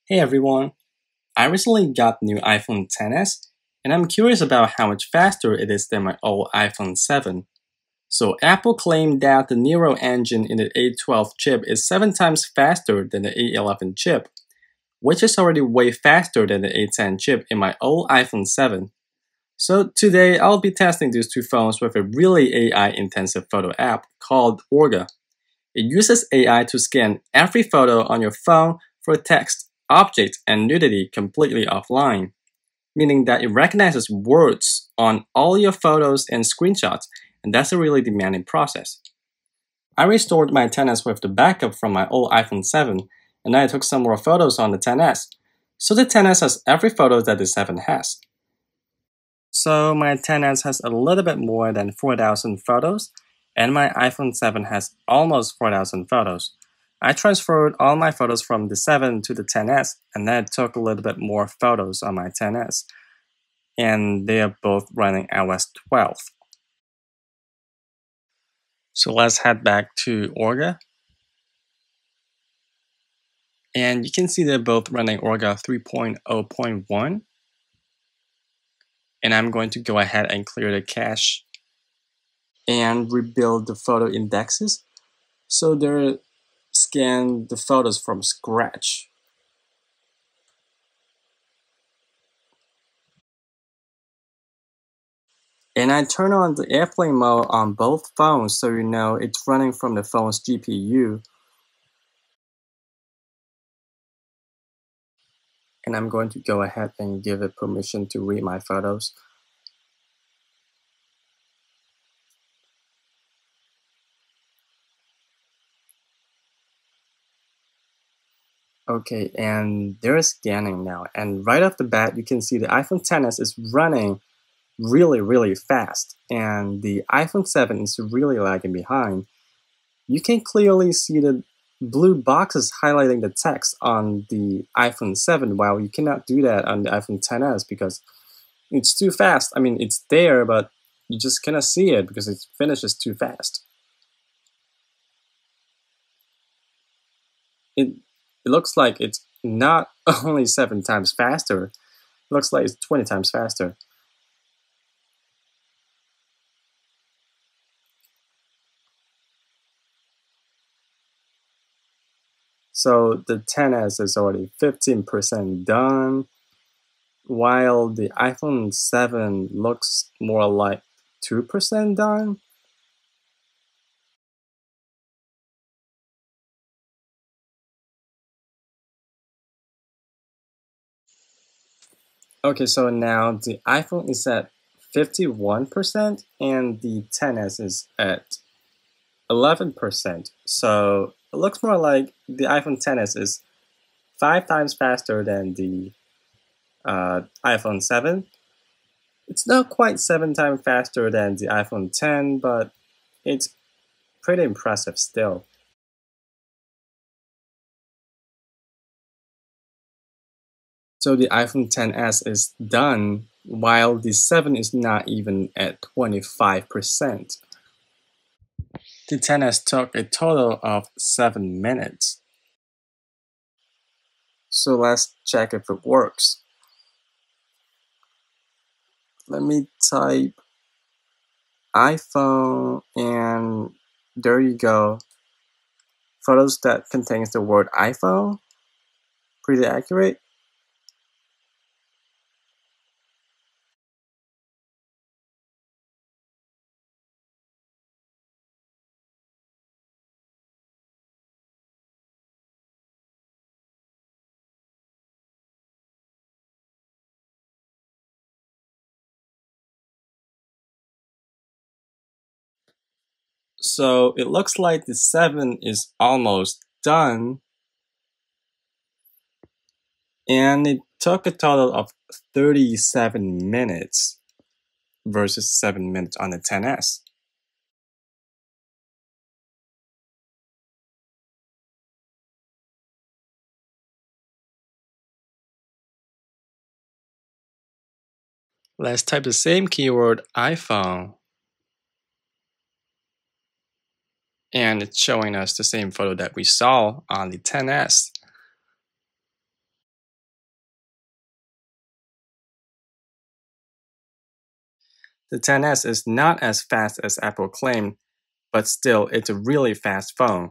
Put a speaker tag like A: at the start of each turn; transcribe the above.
A: Hey everyone, I recently got the new iPhone XS and I'm curious about how much faster it is than my old iPhone 7. So Apple claimed that the Neural engine in the A12 chip is 7 times faster than the A11 chip, which is already way faster than the A10 chip in my old iPhone 7. So today I'll be testing these two phones with a really AI-intensive photo app called Orga. It uses AI to scan every photo on your phone for text, objects, and nudity completely offline, meaning that it recognizes words on all your photos and screenshots, and that's a really demanding process. I restored my 10s with the backup from my old iPhone 7, and then I took some more photos on the 10s. So the 10s has every photo that the 7 has. So my 10s has a little bit more than 4,000 photos, and my iPhone 7 has almost 4,000 photos. I transferred all my photos from the 7 to the 10s, and then I took a little bit more photos on my 10s, and they are both running iOS 12. So let's head back to Orga, and you can see they're both running Orga 3.0.1, and I'm going to go ahead and clear the cache and rebuild the photo indexes. So they're scan the photos from scratch. And I turn on the airplane mode on both phones so you know it's running from the phone's GPU. And I'm going to go ahead and give it permission to read my photos. Okay, and they're scanning now. And right off the bat, you can see the iPhone XS is running really fast. And the iPhone 7 is really lagging behind. You can clearly see the blue boxes highlighting the text on the iPhone 7, while you cannot do that on the iPhone XS because it's too fast. I mean, it's there, but you just cannot see it because it finishes too fast. It, it looks like it's not only 7 times faster, it looks like it's 20 times faster. So the 10s is already 15% done, while the iPhone 7 looks more like 2% done. Okay, so now the iPhone is at 51% and the 10s is at 11%. So it looks more like the iPhone XS is 5 times faster than the iPhone 7. It's not quite 7 times faster than the iPhone 10, but it's pretty impressive still. So the iPhone XS is done while the 7 is not even at 25%. The XS took a total of 7 minutes. So let's check if it works. Let me type iPhone and there you go. Photos that contains the word iPhone. Pretty accurate. So it looks like the 7 is almost done. And it took a total of 37 minutes versus 7 minutes on the XS. Let's type the same keyword iPhone. And it's showing us the same photo that we saw on the XS. The XS is not as fast as Apple claimed, but still it's a really fast phone.